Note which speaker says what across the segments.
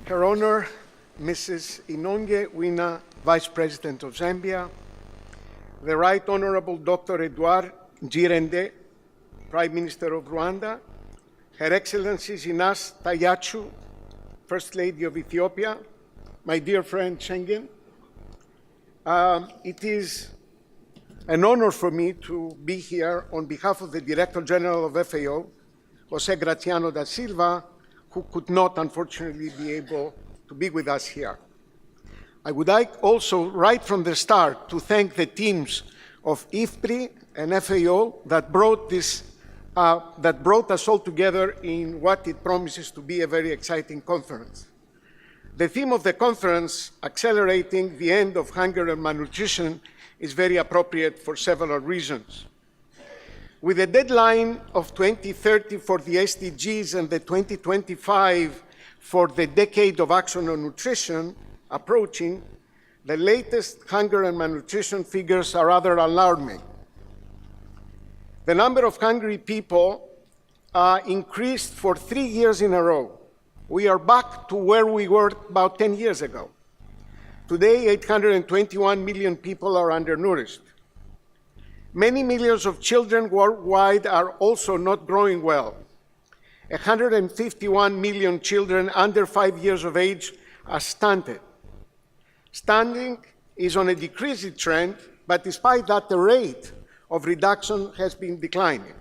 Speaker 1: Her Honor, Mrs. Inonge Wina, Vice President of Zambia, the Right Honorable Dr. Edouard Ngirende, Prime Minister of Rwanda, Her Excellency Zinas Tayachu, First Lady of Ethiopia, my dear friend Schengen, it is an honor for me to be here on behalf of the Director General of FAO, Jose Graziano da Silva, who could not, unfortunately, be able to be with us here. I would like also, right from the start, to thank the teams of IFPRI and FAO that brought us all together in what it promises to be a very exciting conference. The theme of the conference, Accelerating the End of Hunger and Malnutrition, is very appropriate for several reasons. With the deadline of 2030 for the SDGs and the 2025 for the Decade of Action on Nutrition approaching, the latest hunger and malnutrition figures are rather alarming. The number of hungry people increased for 3 years in a row. We are back to where we were about 10 years ago. Today, 821 million people are undernourished. Many millions of children worldwide are also not growing well. 151 million children under 5 years of age are stunted. Stunting is on a decreasing trend, but despite that, the rate of reduction has been declining.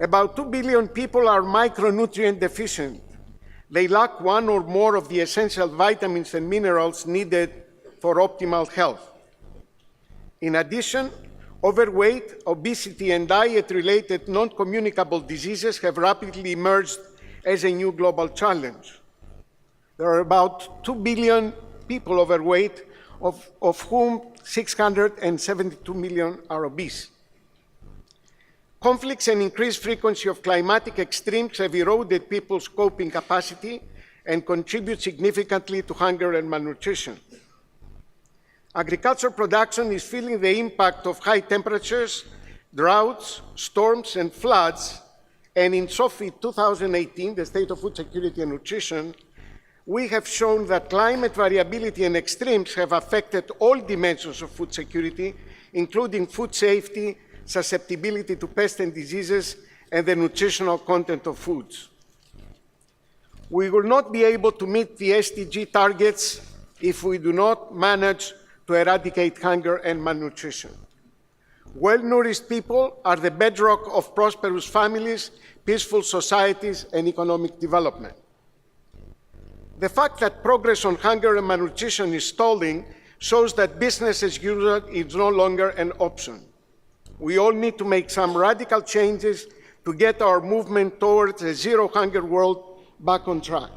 Speaker 1: About 2 billion people are micronutrient deficient. They lack one or more of the essential vitamins and minerals needed for optimal health. In addition, overweight, obesity, and diet-related non-communicable diseases have rapidly emerged as a new global challenge. There are about 2 billion people overweight, of whom 672 million are obese. Conflicts and increased frequency of climatic extremes have eroded people's coping capacity and contribute significantly to hunger and malnutrition. Agricultural production is feeling the impact of high temperatures, droughts, storms, and floods, and in SOFI 2018, the State of Food Security and Nutrition, we have shown that climate variability and extremes have affected all dimensions of food security, including food safety, susceptibility to pests and diseases, and the nutritional content of foods. We will not be able to meet the SDG targets if we do not manage to eradicate hunger and malnutrition. Well-nourished people are the bedrock of prosperous families, peaceful societies, and economic development. The fact that progress on hunger and malnutrition is stalling shows that business as usual is no longer an option. We all need to make some radical changes to get our movement towards a zero-hunger world back on track.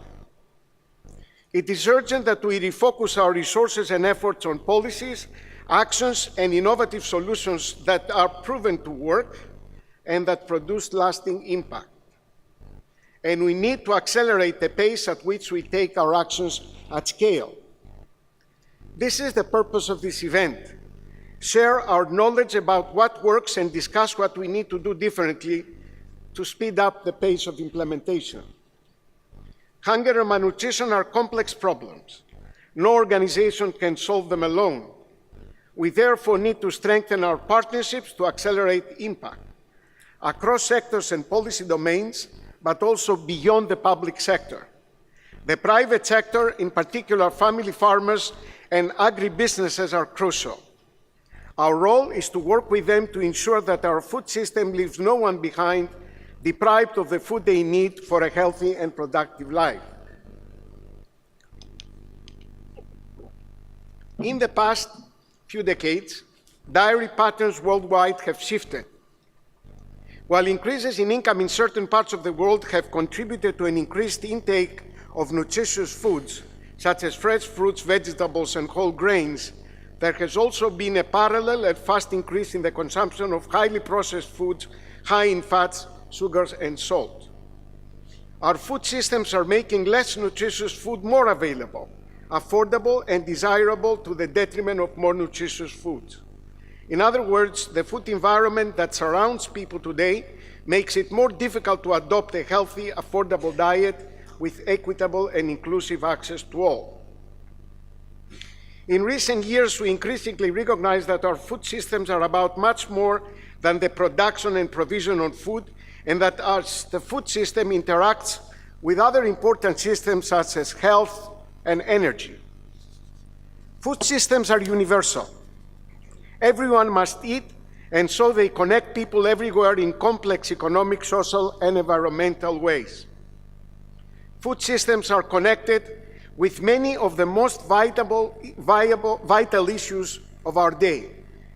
Speaker 1: It is urgent that we refocus our resources and efforts on policies, actions, and innovative solutions that are proven to work and that produce lasting impact. And we need to accelerate the pace at which we take our actions at scale. This is the purpose of this event. Share our knowledge about what works and discuss what we need to do differently to speed up the pace of implementation. Hunger and malnutrition are complex problems. No organization can solve them alone. We therefore need to strengthen our partnerships to accelerate impact across sectors and policy domains, but also beyond the public sector. The private sector, in particular family farmers and agribusinesses, are crucial. Our role is to work with them to ensure that our food system leaves no one behind, deprived of the food they need for a healthy and productive life. In the past few decades, dietary patterns worldwide have shifted. While increases in income in certain parts of the world have contributed to an increased intake of nutritious foods, such as fresh fruits, vegetables, and whole grains, there has also been a parallel and fast increase in the consumption of highly processed foods, high in fats, sugars, and salt. Our food systems are making less nutritious food more available, affordable, and desirable to the detriment of more nutritious foods. In other words, the food environment that surrounds people today makes it more difficult to adopt a healthy, affordable diet with equitable and inclusive access to all. In recent years, we increasingly recognize that our food systems are about much more than the production and provision of food, and that as the food system interacts with other important systems such as health and energy. Food systems are universal. Everyone must eat, and so they connect people everywhere in complex economic, social, and environmental ways. Food systems are connected with many of the most vital issues of our day: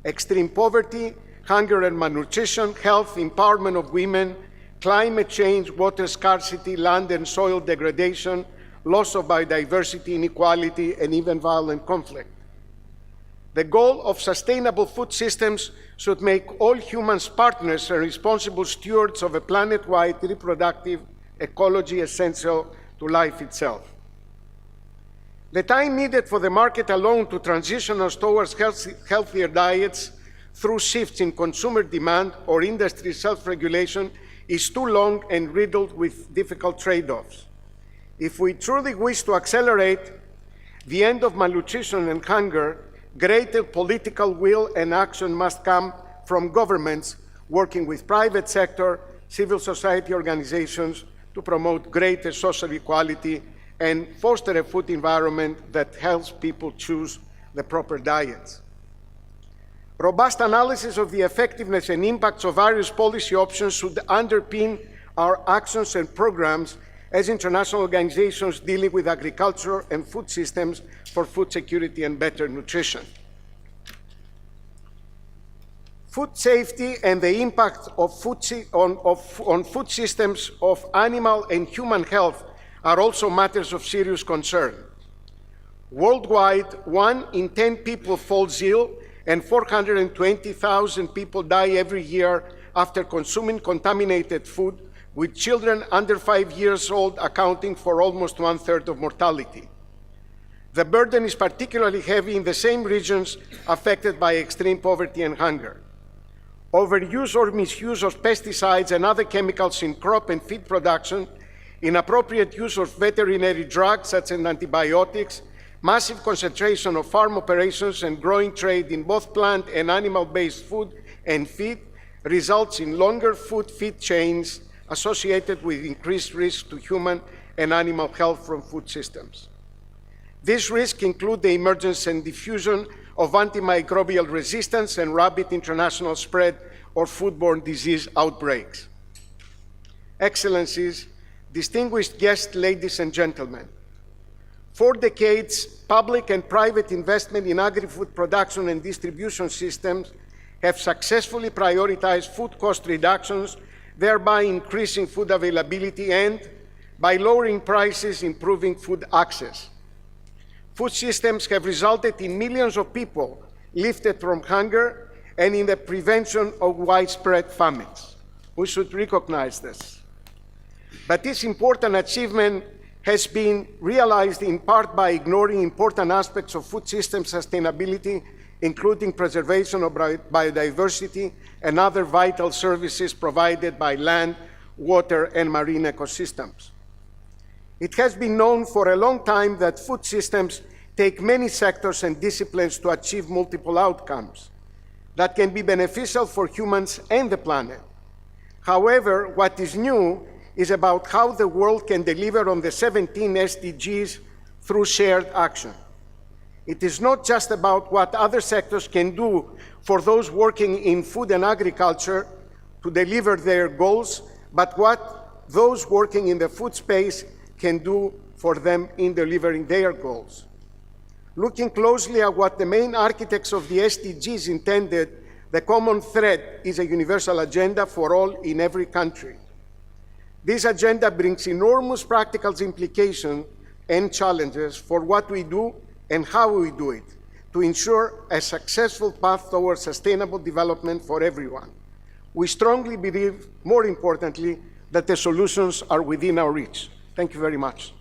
Speaker 1: extreme poverty, hunger and malnutrition, health, empowerment of women, climate change, water scarcity, land and soil degradation, loss of biodiversity, inequality, and even violent conflict. The goal of sustainable food systems should make all humans partners and responsible stewards of a planet-wide reproductive ecology essential to life itself. The time needed for the market alone to transition us towards healthier diets through shifts in consumer demand or industry self-regulation is too long and riddled with difficult trade-offs. If we truly wish to accelerate the end of malnutrition and hunger, greater political will and action must come from governments working with private sector, civil society organizations to promote greater social equality and foster a food environment that helps people choose the proper diets. Robust analysis of the effectiveness and impacts of various policy options should underpin our actions and programs as international organizations dealing with agriculture and food systems for food security and better nutrition. Food safety and the impact of on food systems of animal and human health are also matters of serious concern. Worldwide, 1 in 10 people falls ill and 420,000 people die every year after consuming contaminated food, with children under 5 years old accounting for almost 1/3 of mortality. The burden is particularly heavy in the same regions affected by extreme poverty and hunger. Overuse or misuse of pesticides and other chemicals in crop and feed production, inappropriate use of veterinary drugs such as antibiotics, massive concentration of farm operations and growing trade in both plant and animal-based food and feed results in longer food feed chains associated with increased risk to human and animal health from food systems. These risks include the emergence and diffusion of antimicrobial resistance and rapid international spread or foodborne disease outbreaks. Excellencies, distinguished guests, ladies and gentlemen, for decades, public and private investment in agri-food production and distribution systems have successfully prioritized food cost reductions, thereby increasing food availability and, by lowering prices, improving food access. Food systems have resulted in millions of people lifted from hunger and in the prevention of widespread famines. We should recognize this. But this important achievement has been realized in part by ignoring important aspects of food system sustainability, including preservation of biodiversity and other vital services provided by land, water, and marine ecosystems. It has been known for a long time that food systems take many sectors and disciplines to achieve multiple outcomes that can be beneficial for humans and the planet. However, what is new is about how the world can deliver on the 17 SDGs through shared action. It is not just about what other sectors can do for those working in food and agriculture to deliver their goals, but what those working in the food space can do for them in delivering their goals. Looking closely at what the main architects of the SDGs intended, the common thread is a universal agenda for all in every country. This agenda brings enormous practical implications and challenges for what we do and how we do it to ensure a successful path towards sustainable development for everyone. We strongly believe, more importantly, that the solutions are within our reach. Thank you very much.